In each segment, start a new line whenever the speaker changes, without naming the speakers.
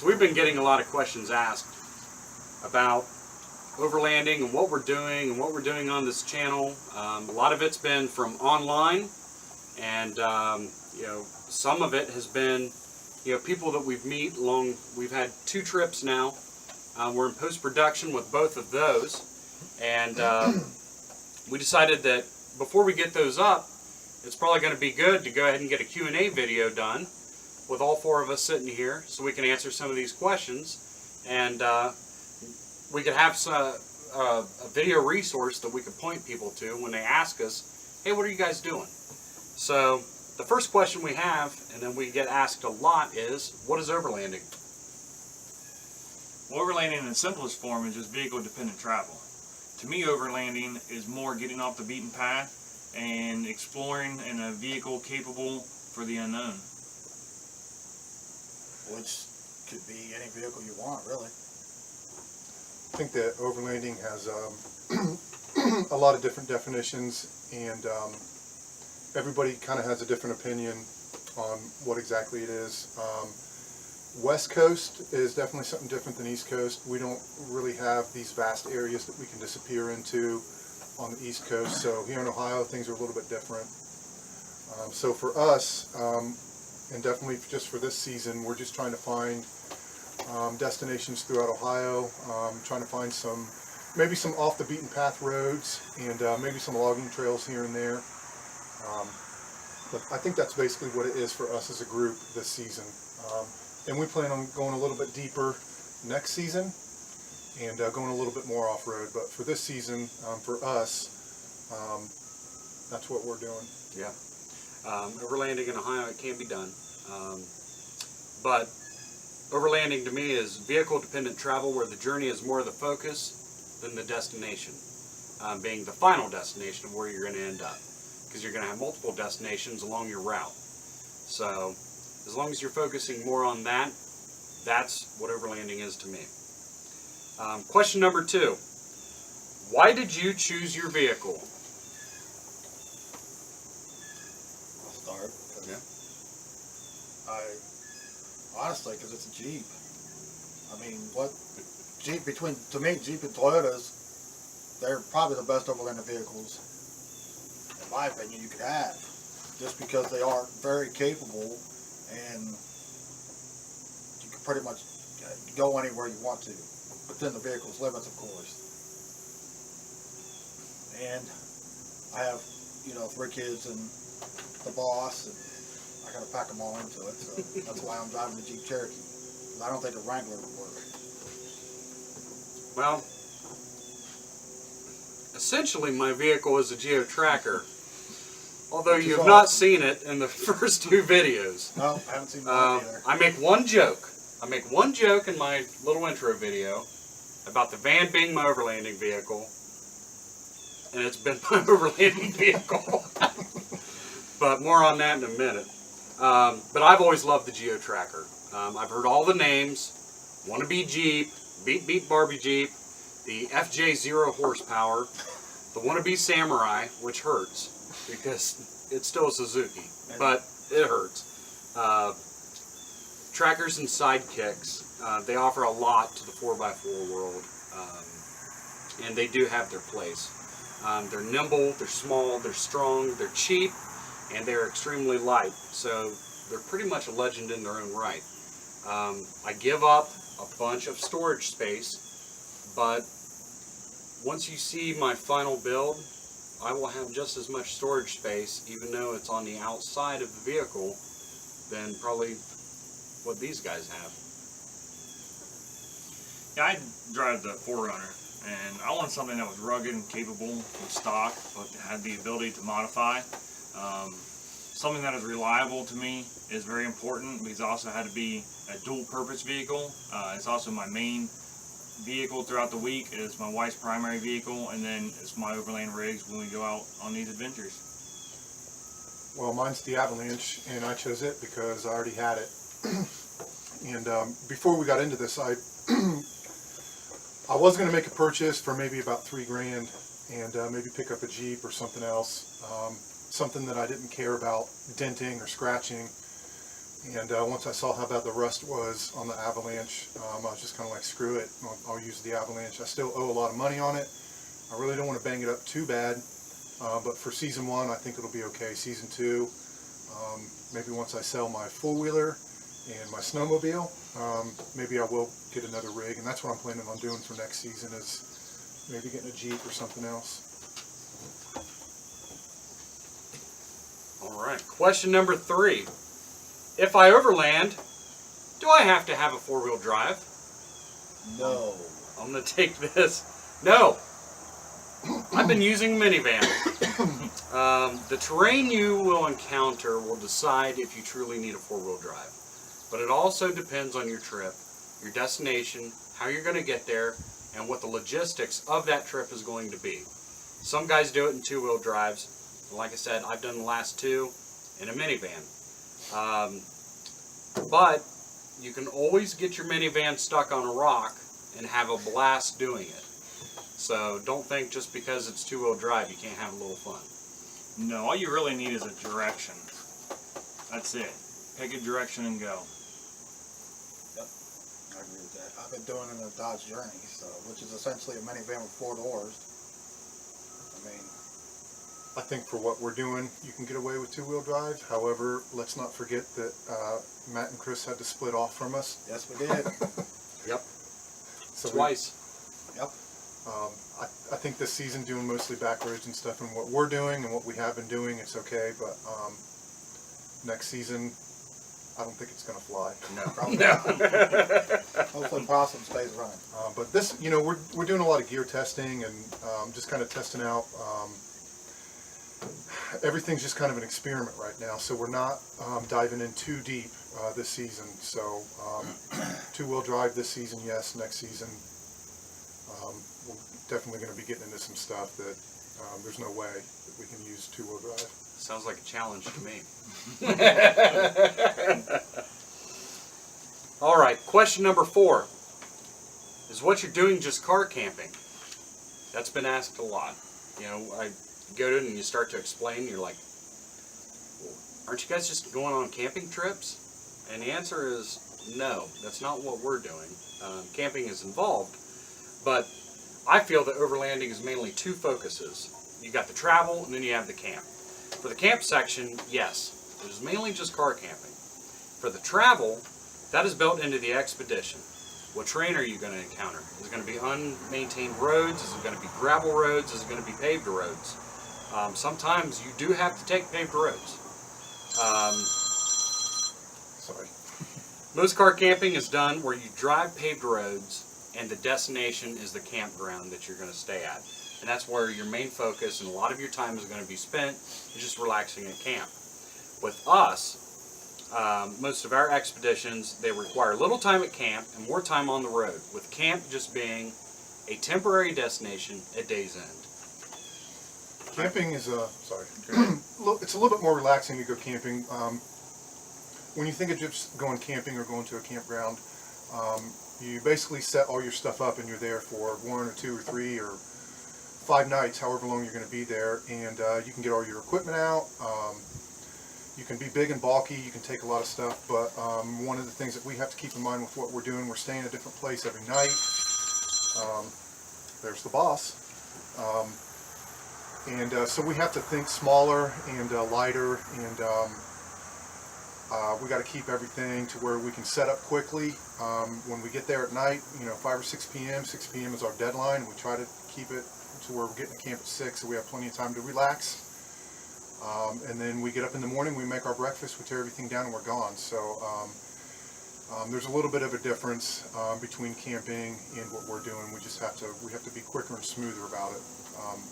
So we've been getting a lot of questions asked about overlanding and what we're doing on this channel. A lot of it's been from online, and you know, some of it has been, you know, people that we've met along. We've had 2 trips now. We're in post-production with both of those, and we decided that before we get those up, it's probably going to be good to go ahead and get a Q&A video done with all 4 of us sitting here, so we can answer some of these questions, and we could have a video resource that we could point people to when they ask us, hey, what are you guys doing? So the first question we have, and then we get asked a lot, is, what is overlanding?
Well, overlanding in the simplest form is just vehicle-dependent travel. To me, overlanding is more getting off the beaten path and exploring in a vehicle capable for the unknown.
Which could be any vehicle you want, really.
I think that overlanding has a lot of different definitions, and everybody kind of has a different opinion on what exactly it is. West Coast is definitely something different than East Coast. We don't really have these vast areas that we can disappear into on the East Coast, so here in Ohio things are a little bit different. So for us, and definitely just for this season, we're just trying to find destinations throughout Ohio, trying to find maybe some off the beaten path roads, and maybe some logging trails here and there. But I think that's basically what it is for us as a group this season. And we plan on going a little bit deeper next season and going a little bit more off-road. But for this season, for us, that's what we're doing.
Yeah. Overlanding in Ohio, it can be done. But overlanding to me is vehicle-dependent travel where the journey is more the focus than the destination, being the final destination of where you're going to end up. Because you're going to have multiple destinations along your route. So as long as you're focusing more on that, that's what overlanding is to me. Question number 2. Why did you choose your vehicle?
I'll start.
Yeah.
Honestly, because it's a Jeep. I mean, to me, Jeep and Toyotas, they're probably the best overlanding vehicles, in my opinion, you could have. Just because they are very capable, and you can pretty much go anywhere you want to, within the vehicle's limits, of course. And I have, 3 kids and the boss, and I gotta pack them all into it, so that's why I'm driving the Jeep Cherokee. I don't think a Wrangler would work.
Well, essentially my vehicle is a geo-tracker, although you have not seen it in the first 2 videos.
No, I haven't seen that either.
I make one joke. I make one joke in my little intro video about the van being my overlanding vehicle, and it's been my overlanding vehicle. But more on that in a minute. But I've always loved the geo-tracker. I've heard all the names: Wannabe Jeep, Beep Beep Barbie Jeep, the FJ 0 horsepower, the Wannabe Samurai, which hurts because it's still a Suzuki, but it hurts. Trackers and sidekicks, they offer a lot to the 4x4 world, and they do have their place. They're nimble, they're small, they're strong, they're cheap, and they're extremely light, so they're pretty much a legend in their own right. I give up a bunch of storage space, but once you see my final build, I will have just as much storage space, even though it's on the outside of the vehicle, than probably what these guys have.
Yeah, I drive the 4Runner, and I wanted something that was rugged and capable with stock, but had the ability to modify. Something that is reliable to me is very important, because it also had to be a dual-purpose vehicle. It's also my main vehicle throughout the week. It's my wife's primary vehicle, and then it's my overland rigs when we go out on these adventures.
Well, mine's the Avalanche, and I chose it because I already had it. And before we got into this, I was going to make a purchase for maybe about $3 grand, and maybe pick up a Jeep or something else, something that I didn't care about denting or scratching. And once I saw how bad the rust was on the Avalanche, I was just kind of like, screw it, I'll use the Avalanche. I still owe a lot of money on it. I really don't want to bang it up too bad, but for season 1, I think it'll be okay. Season 2, maybe once I sell my four-wheeler and my snowmobile, maybe I will get another rig, and that's what I'm planning on doing for next season, is maybe getting a Jeep or something else.
All right. Question number 3. If I overland, do I have to have a 4-wheel drive?
No.
I'm going to take this. No. I've been using minivan. The terrain you will encounter will decide if you truly need a 4-wheel drive. But it also depends on your trip, your destination, how you're going to get there, and what the logistics of that trip is going to be. Some guys do it in 2-wheel drives. Like I said, I've done the last 2 in a minivan. But you can always get your minivan stuck on a rock and have a blast doing it. So don't think just because it's 2-wheel drive you can't have a little fun.
No, all you really need is a direction. That's it. Pick a direction and go.
Yep, I agree with that. I've been doing it in a Dodge Journey, so which is essentially a minivan with 4 doors. I mean,
I think for what we're doing, you can get away with 2-wheel drive. However, let's not forget that Matt and Chris had to split off from us.
yes, we did.
Yep.
So
Twice.
Yep.
I think this season doing mostly back roads and stuff, and what we're doing and what we have been doing, it's okay. But next season, I don't think it's going to fly.
No.
Probably
No.
Hopefully, Possum stays running.
But this, we're doing a lot of gear testing and just kind of testing out. Everything's just kind of an experiment right now, so we're not diving in too deep this season. So 2-wheel drive this season, yes. Next season, we're definitely going to be getting into some stuff that there's no way that we can use 2-wheel drive.
Sounds like a challenge to me. All right, question number 4. Is what you're doing just car camping? That's been asked a lot. I go to it and you start to explain, you're like, well, aren't you guys just going on camping trips? And the answer is no, that's not what we're doing. Camping is involved, but I feel that overlanding is mainly 2 focuses. You got the travel and then you have the camp. For the camp section, yes, it is mainly just car camping. For the travel, that is built into the expedition. What terrain are you going to encounter? Is it going to be unmaintained roads? Is it going to be gravel roads? Is it going to be paved roads? Sometimes you do have to take paved roads.
Sorry.
Most car camping is done where you drive paved roads and the destination is the campground that you're going to stay at. And that's where your main focus and a lot of your time is going to be spent just relaxing at camp. With us, most of our expeditions, they require little time at camp and more time on the road, with camp just being a temporary destination at day's end.
Camping is it's a little bit more relaxing to go camping. When you think of just going camping or going to a campground, you basically set all your stuff up and you're there for 1 or 2 or 3 or 5 nights, however long you're going to be there, and you can get all your equipment out. You can be big and bulky, you can take a lot of stuff, but one of the things that we have to keep in mind with what we're doing, we're staying in a different place every night. There's the boss. So we have to think smaller and lighter, and we got to keep everything to where we can set up quickly. When we get there at night, 5 or 6 p.m. 6 p.m. is our deadline. We try to keep it to where we're getting to camp at 6, so we have plenty of time to relax. And then we get up in the morning, we make our breakfast, we tear everything down, and we're gone. So there's a little bit of a difference between camping and what we're doing. We have to be quicker and smoother about it.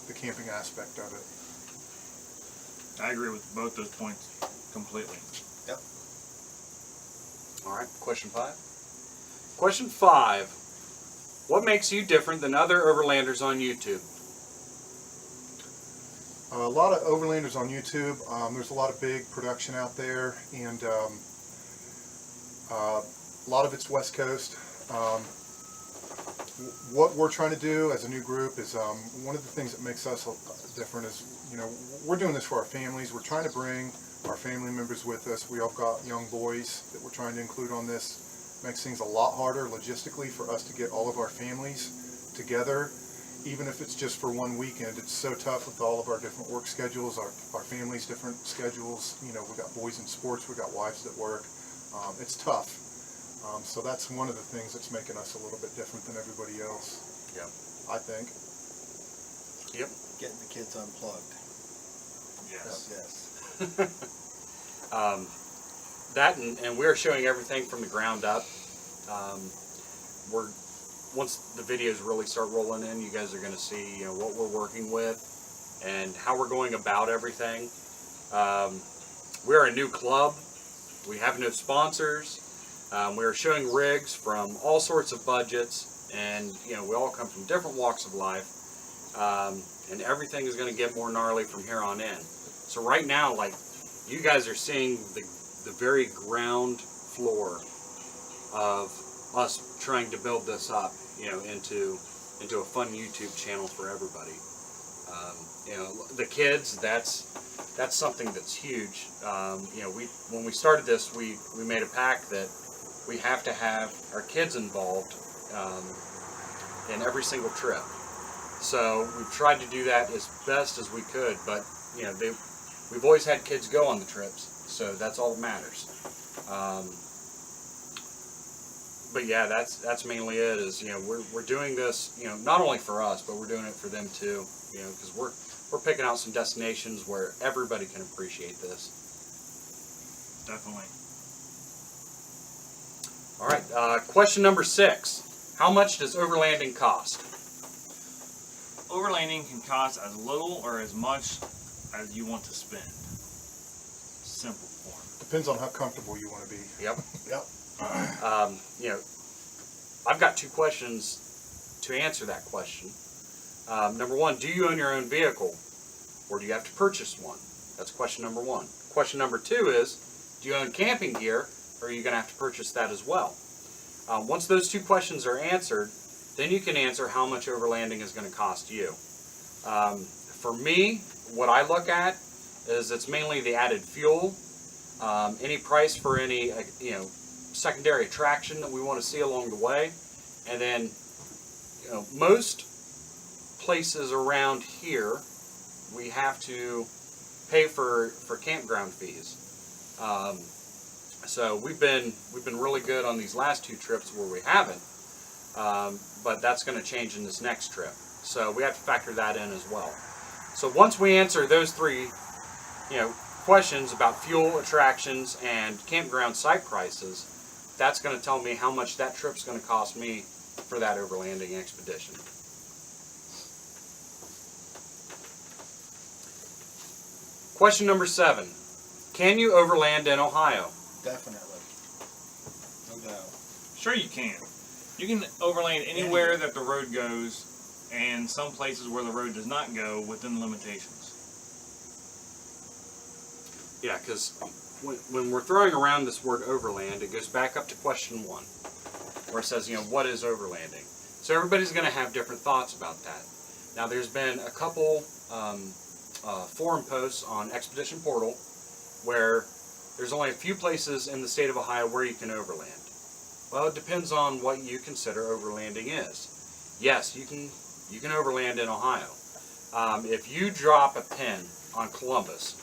The camping aspect of it.
I agree with both those points completely.
Yep.
All right, question 5. Question 5. What makes you different than other overlanders on YouTube?
A lot of overlanders on YouTube. There's a lot of big production out there, and a lot of it's West Coast. What we're trying to do as a new group is one of the things that makes us different is, we're doing this for our families. We're trying to bring our family members with us. We all got young boys that we're trying to include on this. Makes things a lot harder logistically for us to get all of our families together, even if it's just for one weekend. It's so tough with all of our different work schedules, our families' different schedules. You know, we got boys in sports, we got wives that work. It's tough. So that's one of the things that's making us a little bit different than everybody else.
Yeah.
I think.
Yep.
Getting the kids unplugged.
Yes.
Yes.
That and we're showing everything from the ground up. Once the videos really start rolling in, you guys are going to see what we're working with and how we're going about everything. We're a new club. We have no sponsors. We're showing rigs from all sorts of budgets, and we all come from different walks of life. And everything is going to get more gnarly from here on in. So right now, like, you guys are seeing the very ground floor of us trying to build this up, into a fun YouTube channel for everybody. The kids, that's something that's huge. When we started this, we made a pact that we have to have our kids involved in every single trip. So we've tried to do that as best as we could, but we've always had kids go on the trips, so that's all that matters. But yeah, that's mainly it. Is we're doing this not only for us, but we're doing it for them too. Because we're picking out some destinations where everybody can appreciate this.
Definitely.
All right, question number 6: how much does overlanding cost?
Overlanding can cost as little or as much as you want to spend. Simple form.
Depends on how comfortable you want to be.
Yep.
Yep.
I've got 2 questions to answer that question. Number 1, do you own your own vehicle, or do you have to purchase one? That's question number 1. Question number 2 is, do you own camping gear, or are you going to have to purchase that as well? Once those 2 questions are answered, then you can answer how much overlanding is going to cost you. For me, what I look at is it's mainly the added fuel, any price for any secondary attraction that we want to see along the way, and then most places around here we have to pay for campground fees. So we've been really good on these last 2 trips where we haven't, but that's going to change in this next trip. So we have to factor that in as well. So once we answer those 3, questions about fuel, attractions, and campground site prices, that's going to tell me how much that trip's going to cost me for that overlanding expedition. Question number 7: can you overland in Ohio?
Definitely. No doubt.
Sure you can. You can overland anywhere that the road goes, and some places where the road does not go within limitations.
Yeah, because when we're throwing around this word overland, it goes back up to question 1, where it says, what is overlanding? So everybody's going to have different thoughts about that. Now, there's been a couple forum posts on Expedition Portal where there's only a few places in the state of Ohio where you can overland. Well, it depends on what you consider overlanding is. Yes, you can overland in Ohio. If you drop a pin on Columbus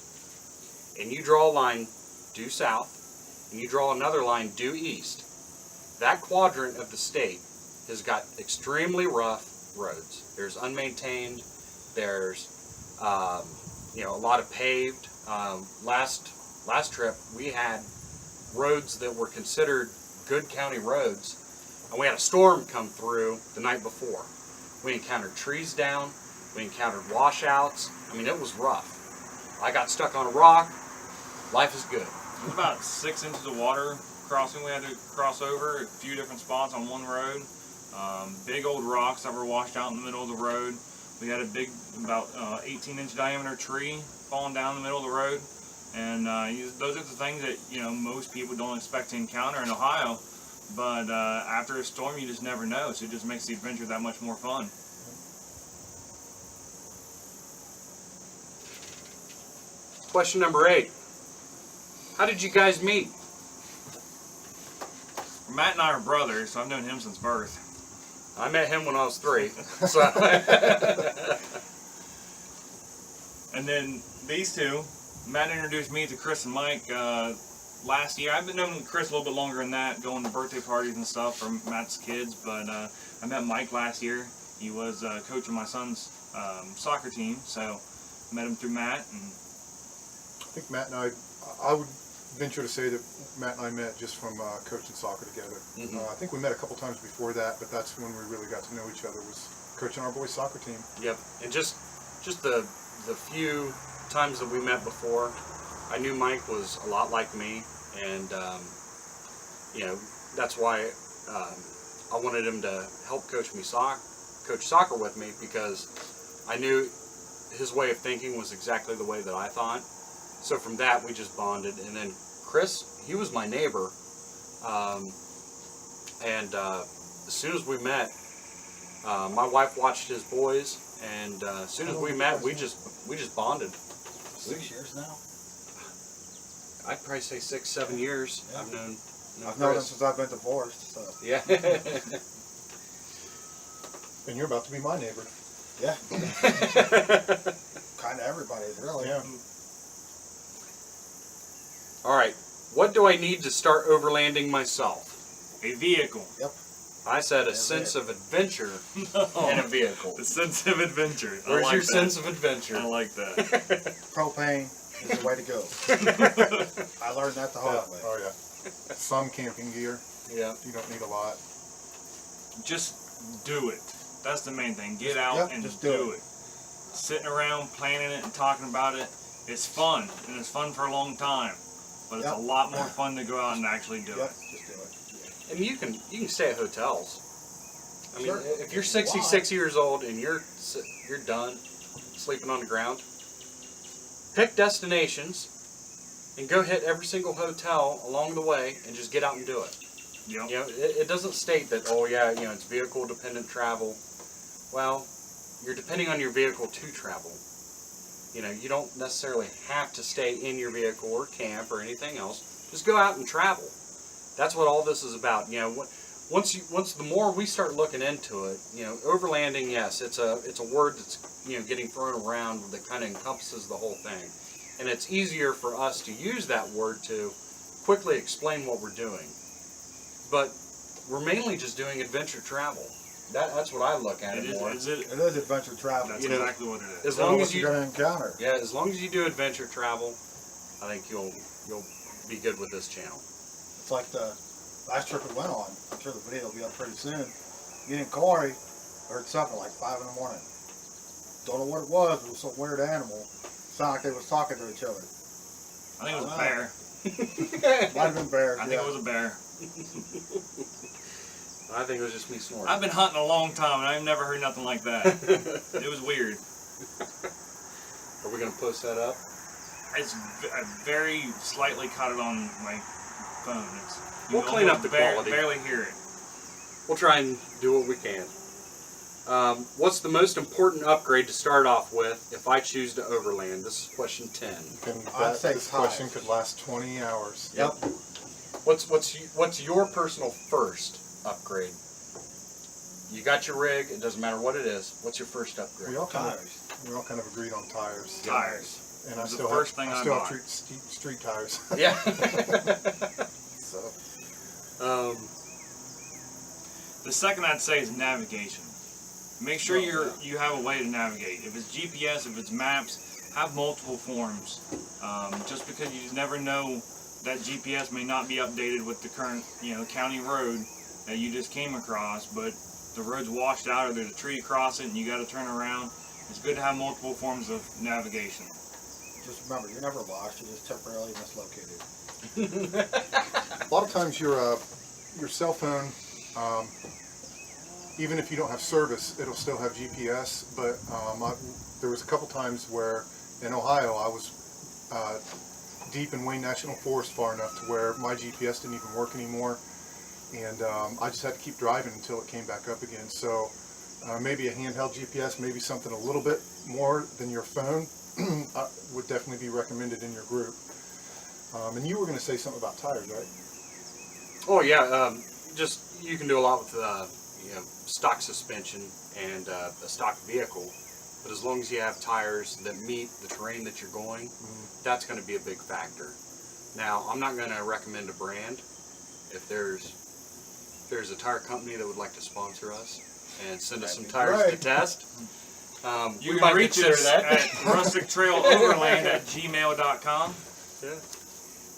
and you draw a line due south and you draw another line due east, that quadrant of the state has got extremely rough roads. There's unmaintained, there's a lot of paved. Last trip we had roads that were considered good county roads, and we had a storm come through the night before. We encountered trees down, we encountered washouts. I mean, it was rough. I got stuck on a rock. Life is good.
It was about 6 inches of water crossing we had to cross over, a few different spots on one road. Big old rocks that were washed out in the middle of the road. We had a big, about 18-inch diameter tree falling down the middle of the road. And those are the things that most people don't expect to encounter in Ohio. But after a storm, you just never know. So it just makes the adventure that much more fun.
Question number 8: How did you guys meet?
Matt and I are brothers, so I've known him since birth.
I met him when I was 3. So.
And then these two, Matt introduced me to Chris and Mike last year. I've been knowing Chris a little bit longer than that, going to birthday parties and stuff for Matt's kids. But I met Mike last year. He was coach of my son's soccer team, so I met him through Matt. And
I think Matt and I would venture to say that Matt and I met just from coaching soccer together. I think we met a couple times before that, but that's when we really got to know each other, was coaching our boys' soccer team.
Yep, and just the few times that we met before, I knew Mike was a lot like me, and you know, that's why I wanted him to help coach soccer with me, because I knew his way of thinking was exactly the way that I thought. So from that, we just bonded. And then Chris, he was my neighbor, and as soon as we met, my wife watched his boys, and as soon as we met, we just bonded.
6 years now.
I'd probably say 6, 7 years.
Yeah.
I've known
him
Chris.
since I've been divorced. So.
Yeah.
And you're about to be my neighbor.
Yeah. Kind of everybody's, really.
Yeah.
All right. What do I need to start overlanding myself?
a vehicle.
Yep.
I said a sense of adventure in a vehicle.
The sense of adventure.
Where's
I like
your
that.
sense of adventure?
I like that.
Propane is the way to go. I learned that the hard way.
Oh yeah. Some camping gear.
Yeah.
You don't need a lot.
Just do it. That's the main thing. Get out
Yep,
and
just
do
do
it. Sitting around planning it and talking about it, it's fun, and it's fun for a long time. But it's
Yep.
a lot more fun to go out and actually do
Yep,
it.
just do it.
And you can stay at hotels. I mean,
Sure.
if you're 66 years old and you're done sleeping on the ground, pick destinations and go hit every single hotel along the way and just get out and do it.
Yep.
You know, it doesn't state that, oh yeah, you know, it's vehicle dependent travel. Well, you're depending on your vehicle to travel. You know, you don't necessarily have to stay in your vehicle or camp or anything else. Just go out and travel. That's what all this is about. You know, once the more we start looking into it, you know, overlanding, yes, it's a word that's, you know, getting thrown around that kind of encompasses the whole thing. And it's easier for us to use that word to quickly explain what we're doing. But we're mainly just doing adventure travel. That's what I look at it more.
Is it?
It is adventure travel.
That's
You know,
exactly what it is.
As
You know
long
what
as
you're
you,
going to encounter.
yeah, as long as you do adventure travel, I think you'll be good with this channel.
It's like the last trip we went on. I'm sure the video will be up pretty soon. Me and Corey heard something like 5 in the morning. Don't know what it was. It was some weird animal. Sounded like they was talking to each other.
I think it was a bear.
Might have been bears.
I think it was a bear.
I think it was just me snoring.
I've been hunting a long time, and I've never heard nothing like that. It was weird.
Are we going to post that up?
I very slightly caught it on my phone.
We'll clean up the quality.
Barely hear it.
We'll try and do what we can. What's the most important upgrade to start off with if I choose to overland? This is question 10.
I'd say
This question
tires.
could last 20 hours.
Yep.
What's your personal first upgrade? You got your rig. It doesn't matter what it is. What's your first upgrade?
We all kind of agreed on tires.
Tires.
And I
That's the
still
first
have,
thing
I
I
still
bought.
have street tires.
Yeah.
So
The second I'd say is navigation. Make sure you have a way to navigate. If it's GPS, if it's maps, have multiple forms. Just because you never know that GPS may not be updated with the current, county road that you just came across, but the road's washed out or there's a tree across it and you got to turn around. It's good to have multiple forms of navigation.
Just remember, you're never lost. You're just temporarily mislocated.
a lot of times your cell phone, even if you don't have service, it'll still have GPS. But there was a couple times where in Ohio I was deep in Wayne National Forest far enough to where my GPS didn't even work anymore, and I just had to keep driving until it came back up again. So maybe a handheld GPS, maybe something a little bit more than your phone would definitely be recommended in your group. And you were going to say something about tires, right?
Oh yeah, just you can do a lot with stock suspension and a stock vehicle, but as long as you have tires that meet the terrain that you're going, that's going to be a big factor. Now, I'm not going to recommend a brand. If there's a tire company that would like to sponsor us and send us some tires to test,
You
we
can
might
reach
consider
us
that.
at rustictrailoverland@gmail.com.
Yeah.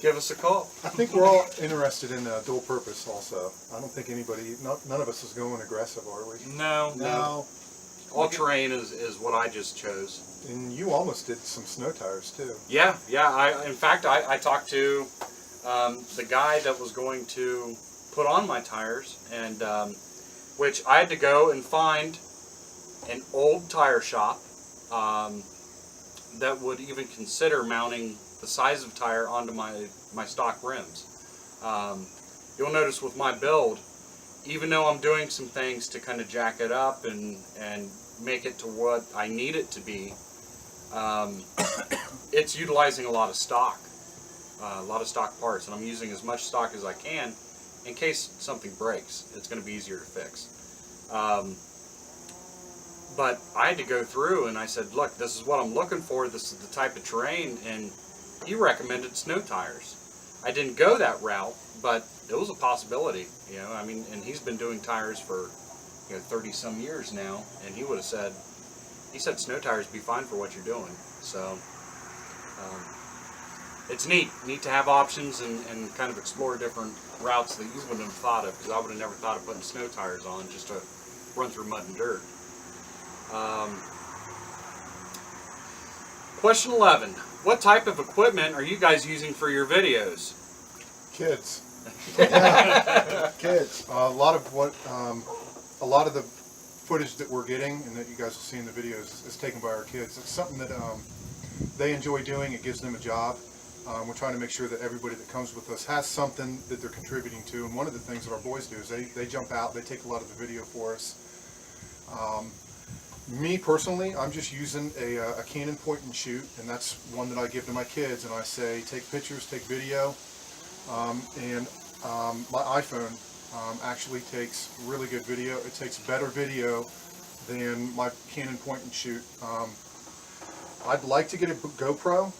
Give us a call.
I think we're all interested in dual purpose also. I don't think none of us is going aggressive, are we?
No.
No.
All terrain is what I just chose.
And you almost did some snow tires too.
Yeah. In fact, I talked to the guy that was going to put on my tires, and which I had to go and find an old tire shop that would even consider mounting the size of tire onto my stock rims. You'll notice with my build, even though I'm doing some things to kind of jack it up and make it to what I need it to be, it's utilizing a lot of stock parts, and I'm using as much stock as I can in case something breaks. It's going to be easier to fix. But I had to go through and I said, look, this is what I'm looking for. This is the type of terrain, and he recommended snow tires. I didn't go that route, but it was a possibility. And he's been doing tires for 30 some years now, and he said snow tires would be fine for what you're doing. So it's neat to have options and kind of explore different routes that you wouldn't have thought of, because I would have never thought of putting snow tires on just to run through mud and dirt. Question 11. What type of equipment are you guys using for your videos?
Kids.
Kids.
A lot of the footage that we're getting and that you guys will see in the videos is taken by our kids. It's something that they enjoy doing. It gives them a job. We're trying to make sure that everybody that comes with us has something that they're contributing to. And one of the things that our boys do is they jump out. They take a lot of the video for us. Me personally, I'm just using a Canon point and shoot, and that's one that I give to my kids, and I say take pictures, take video, and my iPhone actually takes really good video. It takes better video than my Canon point and shoot. I'd like to get a GoPro.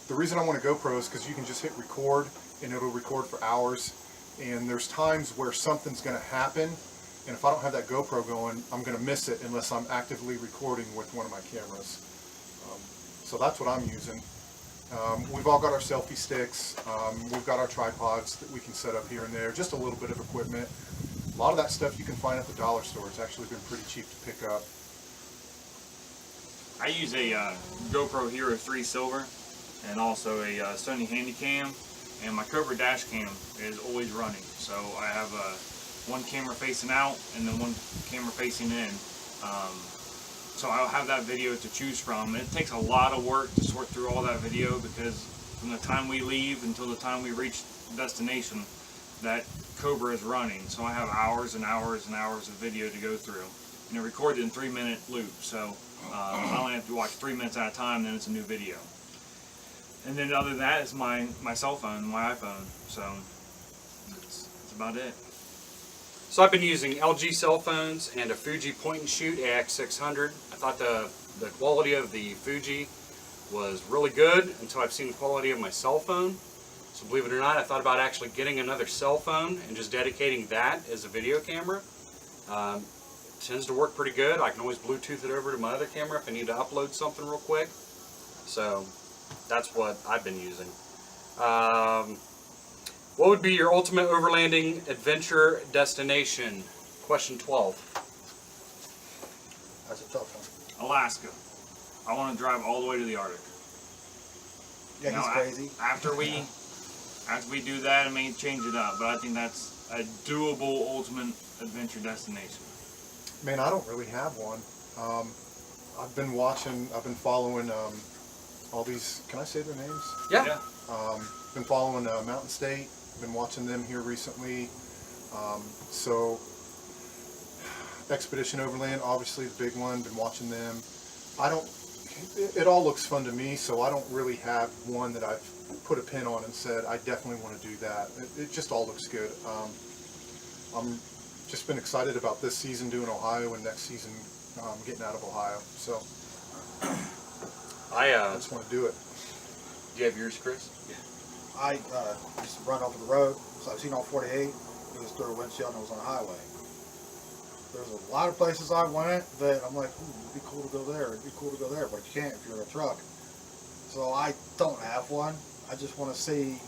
The reason I want a GoPro is because you can just hit record and it'll record for hours, and there's times where something's going to happen, and if I don't have that GoPro going, I'm going to miss it unless I'm actively recording with one of my cameras. So that's what I'm using. We've all got our selfie sticks. We've got our tripods that we can set up here and there. Just a little bit of equipment. A lot of that stuff you can find at the dollar store. It's actually been pretty cheap to pick up.
I use a GoPro Hero 3 Silver and also a Sony Handycam, and my Cobra dash cam is always running. So I have one camera facing out and then one camera facing in. So I'll have that video to choose from. It takes a lot of work to sort through all that video, because from the time we leave until the time we reach the destination, that Cobra is running. So I have hours and hours and hours of video to go through. And it records in 3-minute loop, so I only have to watch 3 minutes at a time, then it's a new video. And then other than that, it's my cell phone, my iPhone. So that's about it.
So I've been using LG cell phones and a Fuji point and shoot AX600. I thought the quality of the Fuji was really good until I've seen the quality of my cell phone. So believe it or not, I thought about actually getting another cell phone and just dedicating that as a video camera. It tends to work pretty good. I can always Bluetooth it over to my other camera if I need to upload something real quick. So that's what I've been using. What would be your ultimate overlanding adventure destination? Question 12.
That's a tough one.
Alaska. I want to drive all the way to the Arctic.
Yeah,
Now,
he's crazy.
After we do that, I may change it up, but I think that's a doable ultimate adventure destination.
Man, I don't really have one. I've been following all these, can I say their names?
Yeah.
Been following Mountain State, been watching them here recently. So Expedition Overland, obviously the big one, been watching them. it all looks fun to me, so I don't really have one that I've put a pin on and said, I definitely want to do that. It just all looks good. I'm just been excited about this season doing Ohio and next season getting out of Ohio. So
I
I just want to do it.
do you have yours, Chris?
I used to run over the road, so I've seen all 48. It was through a windshield and it was on a highway. There's a lot of places I went that I'm like, ooh, it'd be cool to go there, it'd be cool to go there, but you can't if you're in a truck. So I don't have one. I just want to see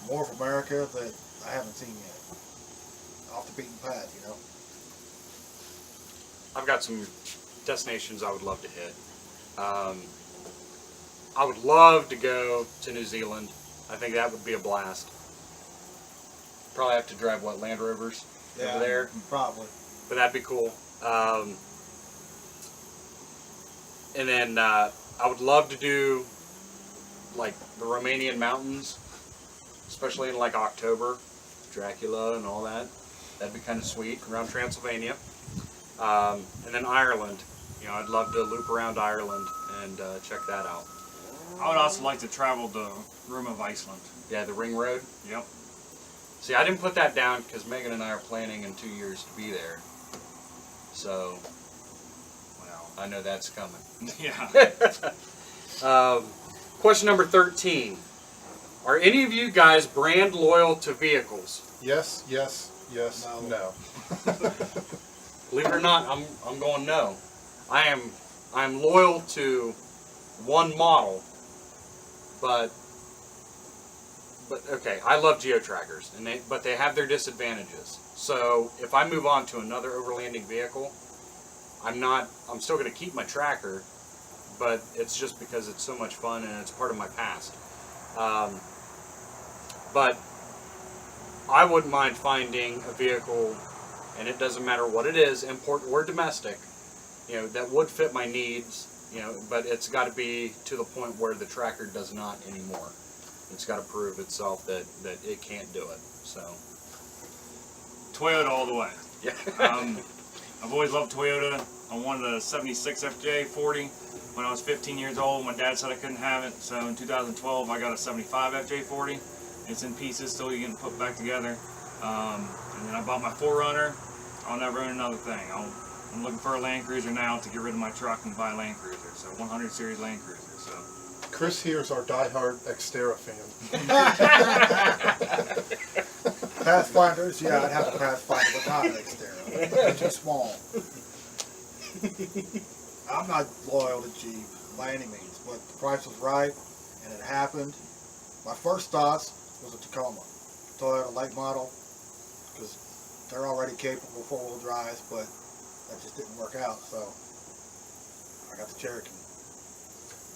more of America that I haven't seen yet. Off the beaten path, you know.
I've got some destinations I would love to hit. I would love to go to New Zealand. I think that would be a blast. Probably have to drive, what, Land Rovers over there?
Probably.
But that'd be cool. And then I would love to do like the Romanian mountains, especially in like October, Dracula and all that. That'd be kind of sweet, around Transylvania. And then Ireland. You know, I'd love to loop around Ireland and check that out.
I would also like to travel the Rim of Iceland.
Yeah, the Ring Road.
Yep.
See, I didn't put that down because Megan and I are planning in 2 years to be there. So, well, I know that's coming.
Yeah.
Question number 13. Are any of you guys brand loyal to vehicles?
Yes, yes, yes, no.
Believe it or not, I'm going no. I'm loyal to one model, but okay, I love geo-trackers, but they have their disadvantages. So if I move on to another overlanding vehicle, I'm still going to keep my tracker, but it's just because it's so much fun and it's part of my past. But I wouldn't mind finding a vehicle, and it doesn't matter what it is, import or domestic, you know, that would fit my needs, you know, but it's got to be to the point where the tracker does not anymore. It's got to prove itself that it can't do it. So
Toyota all the way.
yeah.
I've always loved Toyota. I wanted a 76 FJ40 when I was 15 years old. My dad said I couldn't have it, so in 2012 I got a 75 FJ40. It's in pieces, still getting put back together. And then I bought my 4Runner. I'll never own another thing. I'm looking for a Land Cruiser now to get rid of my truck and buy a Land Cruiser. So 100 series Land Cruiser. So
Chris here is our diehard Xterra fan.
Pathfinders, yeah, I'd have a Pathfinder, but not an Xterra. They're too small. I'm not loyal to Jeep by any means, but the price was right, and it happened. My first thoughts was a Tacoma, Toyota late model, because they're already capable four-wheel drives, but that just didn't work out, so I got the Cherokee.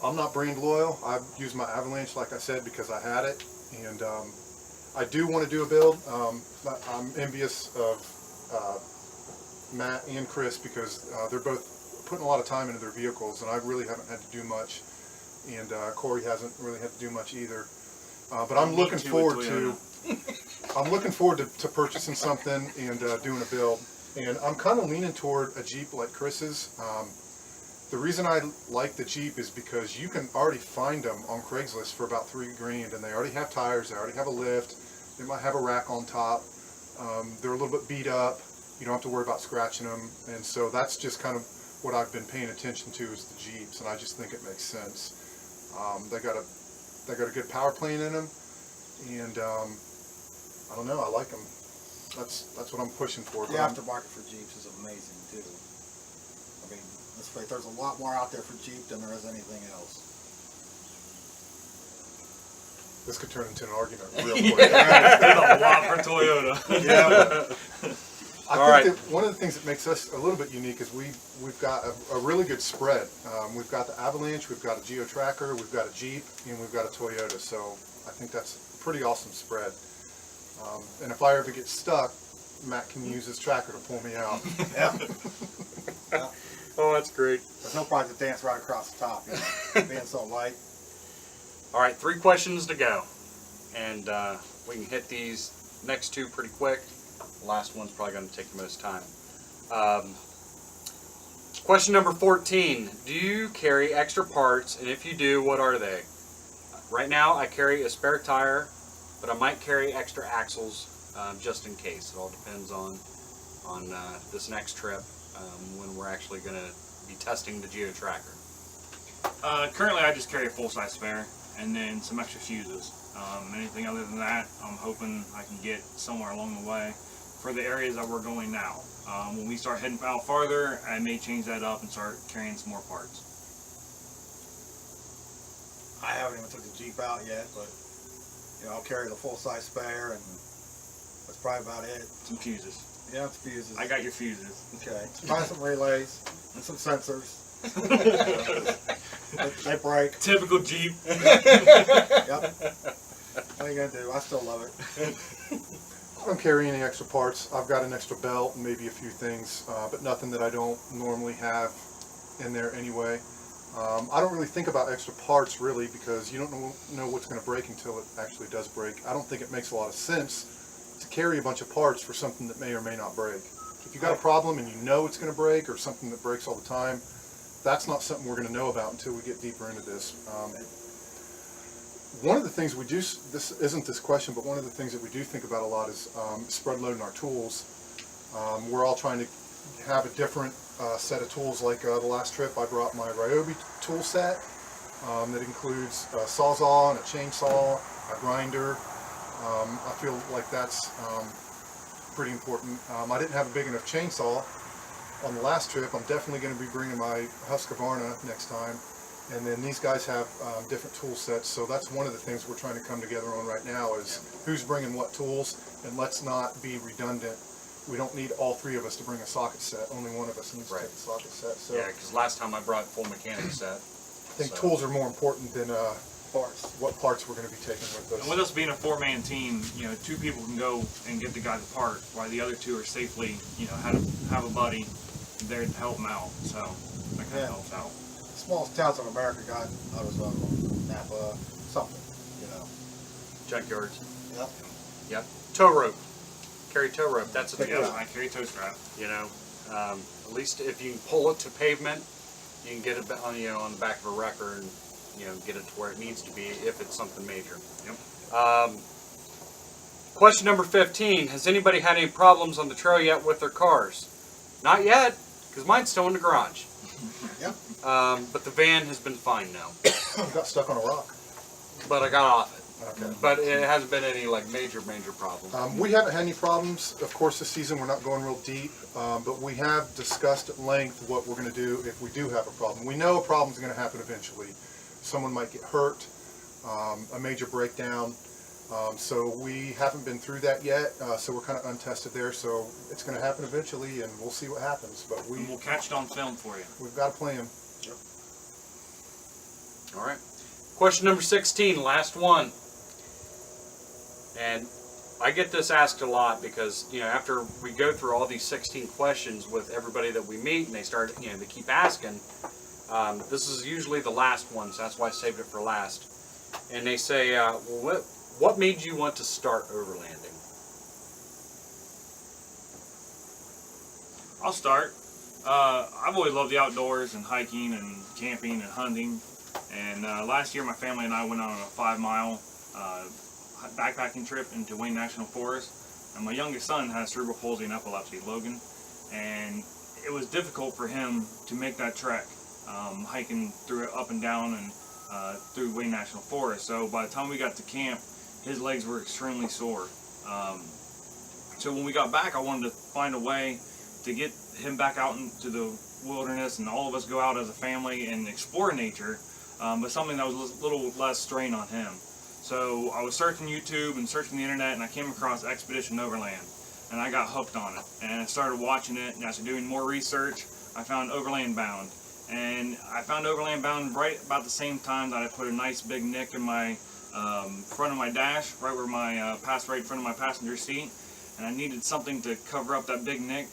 I'm not brand loyal. I've used my Avalanche, like I said, because I had it, and I do want to do a build. I'm envious of Matt and Chris because they're both putting a lot of time into their vehicles, and I really haven't had to do much, and Corey hasn't really had to do much either. But I'm looking forward to purchasing something and doing a build, and I'm kind of leaning toward a Jeep like Chris's. The reason I like the Jeep is because you can already find them on Craigslist for about $3 grand, and they already have tires, they already have a lift, they might have a rack on top. They're a little bit beat up. You don't have to worry about scratching them, and so that's just kind of what I've been paying attention to is the Jeeps, and I just think it makes sense. They got a good power plant in them, and I don't know, I like them. That's what I'm pushing for.
The aftermarket for Jeeps is amazing too. I mean, let's face it, there's a lot more out there for Jeep than there is anything else.
This could turn into an argument real quick.
there's a lot for Toyota.
Yeah.
All
think that one of the things that makes us a little bit unique is we've got a really good spread. We've got the Avalanche, we've got a Geo Tracker, we've got a Jeep, and we've got a Toyota. So I think that's a pretty awesome spread. And if I ever get stuck, Matt can use his tracker to pull me out.
Yeah. Yeah.
Oh, that's great.
There's no point to dance right across the top, you know, being so light.
All right, 3 questions to go, and we can hit these next 2 pretty quick. The last one's probably going to take the most time. Question number 14. Do you carry extra parts, and if you do, what are they? Right now, I carry a spare tire, but I might carry extra axles just in case. It all depends on this next trip when we're actually going to be testing the Geo Tracker.
Currently, I just carry a full-size spare and then some extra fuses. Anything other than that, I'm hoping I can get somewhere along the way for the areas that we're going now. When we start heading out farther, I may change that up and start carrying some more parts.
I haven't even took the Jeep out yet, but you know, I'll carry the full-size spare, and that's probably about it.
Some fuses.
Yeah, it's fuses.
I got your fuses.
Okay. Probably some relays and some sensors. they break.
Typical Jeep.
Yep. What are you gonna do? I still love it.
I don't carry any extra parts. I've got an extra belt and maybe a few things, but nothing that I don't normally have in there anyway. I don't really think about extra parts really because you don't know what's going to break until it actually does break. I don't think it makes a lot of sense to carry a bunch of parts for something that may or may not break. If you got a problem and you know it's going to break or something that breaks all the time, that's not something we're going to know about until we get deeper into this. One of the things we do, this isn't this question, but one of the things that we do think about a lot is spread loading our tools. We're all trying to have a different set of tools. Like the last trip I brought my Ryobi tool set that includes a Sawzall and a chainsaw, a grinder. I feel like that's pretty important. I didn't have a big enough chainsaw on the last trip. I'm definitely going to be bringing my Husqvarna next time. And then these guys have different tool sets, so that's one of the things we're trying to come together on right now is who's bringing what tools, and let's not be redundant. We don't need all three of us to bring a socket set. Only one of us needs to take a socket set. So
Yeah, because last time I brought full mechanic set.
I think tools are more important than parts. What parts we're going to be taking with us.
And with us being a four-man team, you know, two people can go and get the guy the part, while the other two are safely, you know, have a buddy there to help them out. So that kind of helps out.
Smallest towns in America got AutoZone, Napa, something, you know.
Junkyards.
Yep.
Yep. Tow rope. Carry tow rope. That's a big
Yeah,
one.
I carry tow strap.
You know, at least if you can pull it to pavement, you can get it on, you know, on the back of a wrecker and, you know, get it to where it needs to be if it's something major.
Yep.
Question number 15. Has anybody had any problems on the trail yet with their cars? Not yet, because mine's still in the garage.
Yep.
But the van has been fine now.
You got stuck on a rock.
But I got off it.
Okay.
But it hasn't been any like major problems.
We haven't had any problems. Of course, this season we're not going real deep, but we have discussed at length what we're going to do if we do have a problem. We know a problem's going to happen eventually. Someone might get hurt, a major breakdown. So we haven't been through that yet, so we're kind of untested there. So it's going to happen eventually, and we'll see what happens. But
And we'll catch it on film for you.
we've got a plan.
All right. Question number 16, last one. And I get this asked a lot because, you know, after we go through all these 16 questions with everybody that we meet and they start, you know, they keep asking, this is usually the last one, so that's why I saved it for last. And they say, well, what made you want to start overlanding?
I'll start. I've always loved the outdoors and hiking and camping and hunting. And last year my family and I went on a 5-mile backpacking trip into Wayne National Forest. And my youngest son has cerebral palsy and epilepsy, Logan. And it was difficult for him to make that trek, hiking through up and down and through Wayne National Forest. So by the time we got to camp, his legs were extremely sore. So when we got back, I wanted to find a way to get him back out into the wilderness and all of us go out as a family and explore nature, but something that was a little less strain on him. So I was searching YouTube and searching the internet, and I came across Expedition Overland, and I got hooked on it. And I started watching it, and after doing more research, I found Overland Bound. And I found Overland Bound right about the same time that I put a nice big nick in my front of my dash, right where my right in front of my passenger seat, and I needed something to cover up that big nick.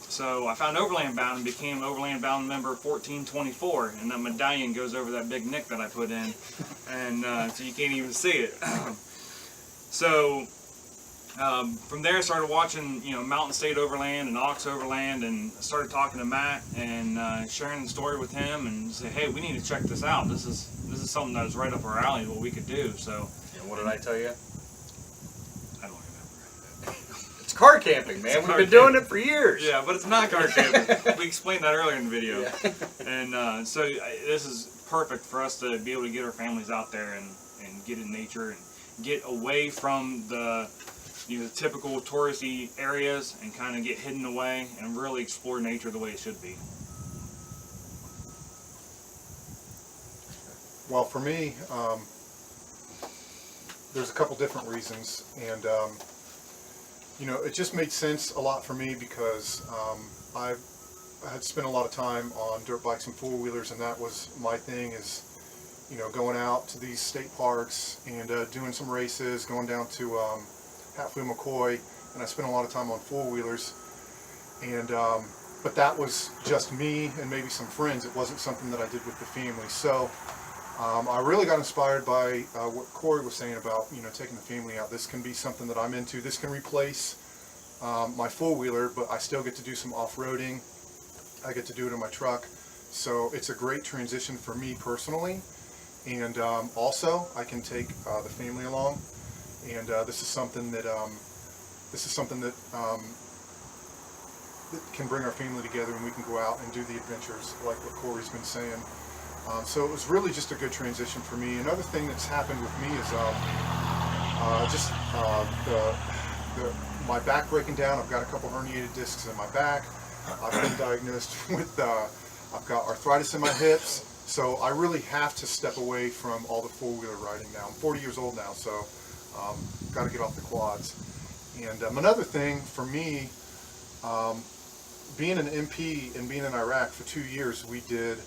So I found Overland Bound and became Overland Bound member 1424, and that medallion goes over that big nick that I put in, and so you can't even see it. So From there, I started watching, Mountain State Overland and Ox Overland, and started talking to Matt and sharing the story with him, and say, hey, we need to check this out. This is something that is right up our alley, what we could do. So,
And what did I tell you?
I don't remember.
It's car camping, man. We've been doing it for years.
Yeah, but it's not car camping. We explained that earlier in the video.
Yeah.
And so this is perfect for us to be able to get our families out there and get in nature and get away from the the typical touristy areas and kind of get hidden away and really explore nature the way it should be.
Well, for me, there's a couple different reasons, and it just made sense a lot for me because I had spent a lot of time on dirt bikes and four-wheelers, and that was my thing, is going out to these state parks and doing some races, going down to Hatfield McCoy, and I spent a lot of time on four-wheelers, and but that was just me and maybe some friends. It wasn't something that I did with the family. So I really got inspired by what Corey was saying about taking the family out. This can be something that I'm into. This can replace my four-wheeler, but I still get to do some off-roading. I get to do it in my truck, so it's a great transition for me personally. And also, I can take the family along, and this is something that that can bring our family together, and we can go out and do the adventures like what Corey's been saying. So it was really just a good transition for me. Another thing that's happened with me is my back breaking down. I've got a couple herniated discs in my back. I've been diagnosed with I've got arthritis in my hips. So I really have to step away from all the four-wheeler riding now. I'm 40 years old now, so got to get off the quads. And another thing for me, being an MP and being in Iraq for 2 years, we did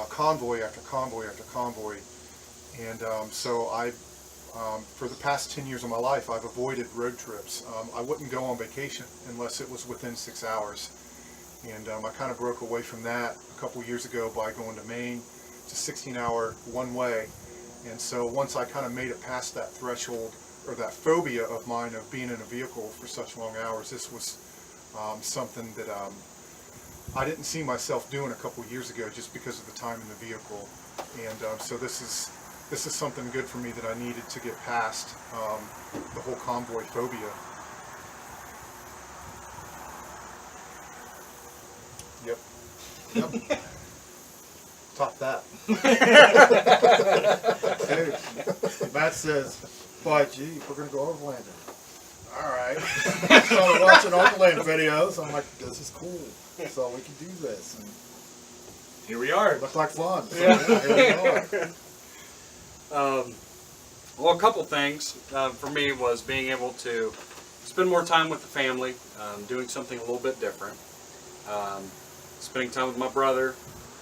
convoy after convoy after convoy. And so for the past 10 years of my life, I've avoided road trips. I wouldn't go on vacation unless it was within 6 hours. And I kind of broke away from that a couple years ago by going to Maine. It's a 16-hour one-way. And so once I kind of made it past that threshold, or that phobia of mine of being in a vehicle for such long hours, this was something that I didn't see myself doing a couple years ago just because of the time in the vehicle. And so this is something good for me that I needed to get past the whole convoy phobia. Yep. Top that.
Hey, Matt says, "Boy, gee, we're gonna go overlanding." All right. Started watching overland videos. I'm like, "This is cool. So we can do this." And
Here we are.
it looked like fun. So,
Yeah.
here we are.
Well, a couple things for me was being able to spend more time with the family, doing something a little bit different. Spending time with my brother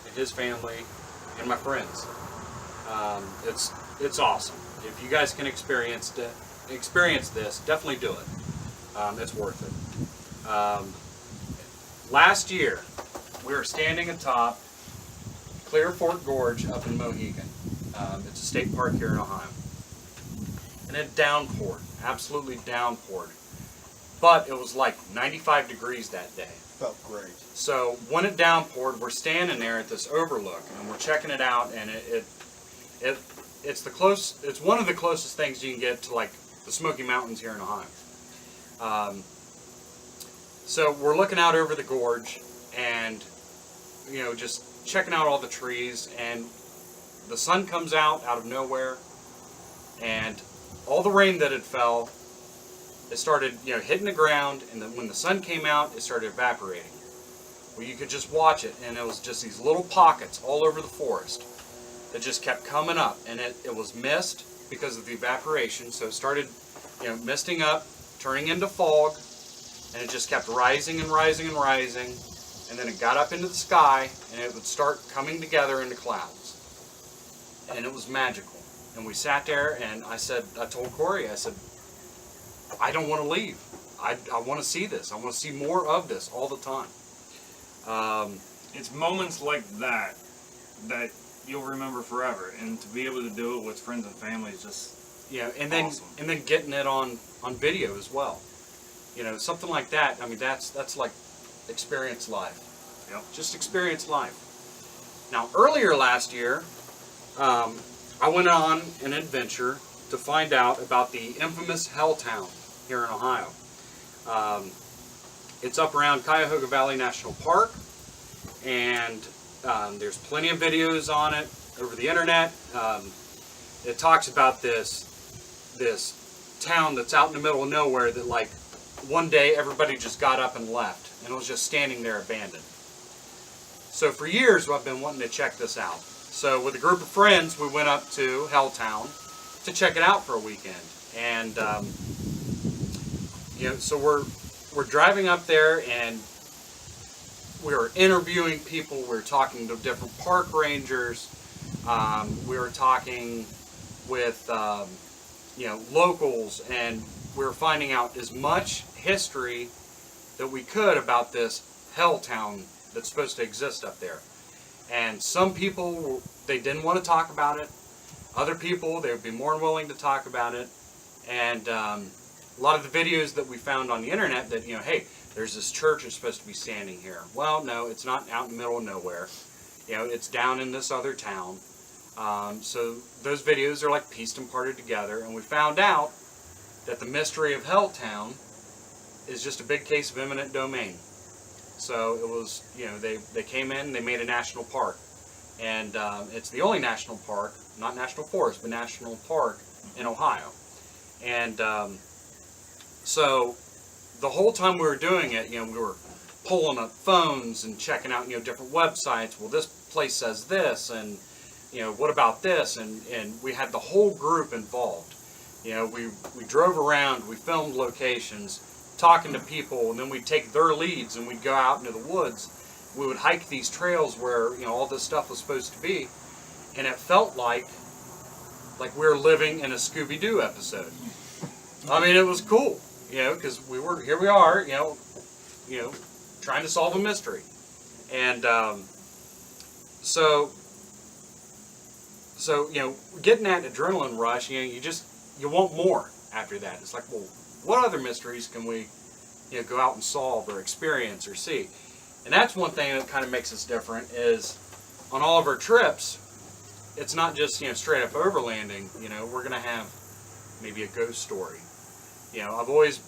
and his family and my friends. It's awesome. If you guys can experience this, definitely do it. It's worth it. Last year, we were standing atop Clear Fork Gorge up in Mohegan. It's a state park here in Ohio. And it downpoured, absolutely downpoured. But it was like 95 degrees that day.
Felt great.
So when it downpoured, we're standing there at this overlook and we're checking it out, and it's one of the closest things you can get to like the Smoky Mountains here in Ohio. So we're looking out over the gorge and just checking out all the trees, and the sun comes out of nowhere, and all the rain that had fell, it started hitting the ground, and then when the sun came out, it started evaporating. Well, you could just watch it, and it was just these little pockets all over the forest that just kept coming up, and it was mist because of the evaporation, so it started misting up, turning into fog, and it just kept rising and rising and rising, and then it got up into the sky, and it would start coming together into clouds, and it was magical. And we sat there, and I told Corey, I said, I don't want to leave. I want to see this. I want to see more of this all the time.
It's moments like that you'll remember forever, and to be able to do it with friends and family is just
you know, and then
Awesome.
and then getting it on video as well. You know, something like that. I mean, that's like experience life.
Yep.
Just experience life. Now, earlier last year, I went on an adventure to find out about the infamous Hell Town here in Ohio. It's up around Cuyahoga Valley National Park, and there's plenty of videos on it over the internet. It talks about this town that's out in the middle of nowhere that, like, one day everybody just got up and left, and it was just standing there abandoned. So for years I've been wanting to check this out. So with a group of friends, we went up to Helltown to check it out for a weekend. And you know, so we're driving up there, and we were interviewing people. We were talking to different park rangers. We were talking with you know, locals, and we were finding out as much history that we could about this Helltown that's supposed to exist up there. And some people, they didn't want to talk about it. Other people, they would be more than willing to talk about it. And a lot of the videos that we found on the internet that, you know, hey, there's this church that's supposed to be standing here. Well, no, it's not out in the middle of nowhere. You know, it's down in this other town. So those videos are like pieced and parted together, and we found out that the mystery of Helltown is just a big case of eminent domain. So it was, you know, they came in, they made a national park, and it's the only national park, not national forest, but national park in Ohio. And so the whole time we were doing it, you know, we were pulling up phones and checking out, you know, different websites. Well, this place says this, and you know, what about this? And we had the whole group involved. You know, we drove around, we filmed locations, talking to people, and then we'd take their leads and we'd go out into the woods. We would hike these trails where, you know, all this stuff was supposed to be, and it felt like we were living in a Scooby-Doo episode. I mean, it was cool, you know, because here we are, you know, trying to solve a mystery. And so you know, getting that adrenaline rush, you know, you want more after that. It's like, well, what other mysteries can we, you know, go out and solve or experience or see? And that's one thing that kind of makes us different is on all of our trips, it's not just, you know, straight up overlanding. You know, we're going to have maybe a ghost story. You know, I've always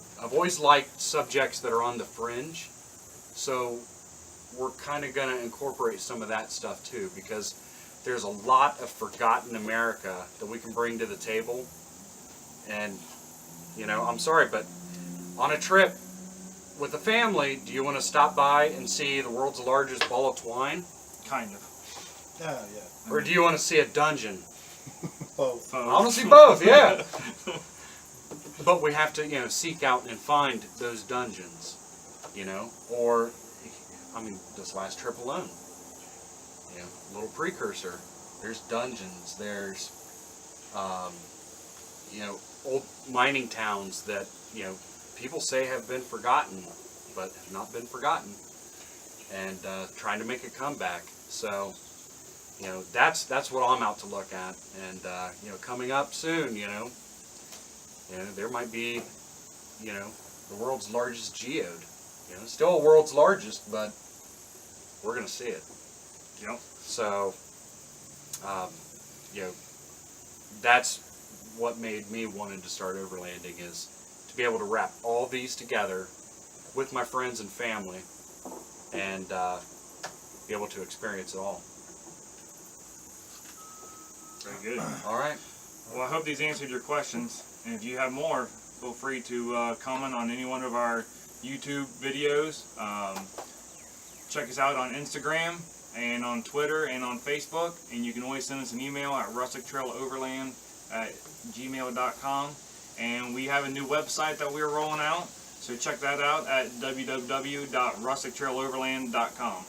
liked subjects that are on the fringe, so we're kind of going to incorporate some of that stuff too, because there's a lot of forgotten America that we can bring to the table. And, you know, I'm sorry, but on a trip with a family, do you want to stop by and see the world's largest ball of twine?
Kind of.
Yeah.
Or do you want to see a dungeon?
Both.
I want to see both, yeah. But we have to, you know, seek out and find those dungeons, you know. Or, I mean, this last trip alone, you know, little precursor. There's dungeons. There's, you know, old mining towns that, you know, people say have been forgotten, but have not been forgotten, and trying to make a comeback. So, you know, that's what I'm out to look at. And you know, coming up soon, you know, there might be, you know, the world's largest geode. You know, still a world's largest, but we're gonna see it.
Yep.
So, you know, that's what made me wanting to start overlanding, is to be able to wrap all these together with my friends and family, and be able to experience it all.
Very good.
All right.
Well, I hope these answered your questions. And if you have more, feel free to comment on any one of our YouTube videos. Check us out on Instagram and on Twitter and on Facebook. And you can always send us an email at rustictrailoverland@gmail.com. And we have a new website that we're rolling out, so check that out at www.rustictrailoverland.com.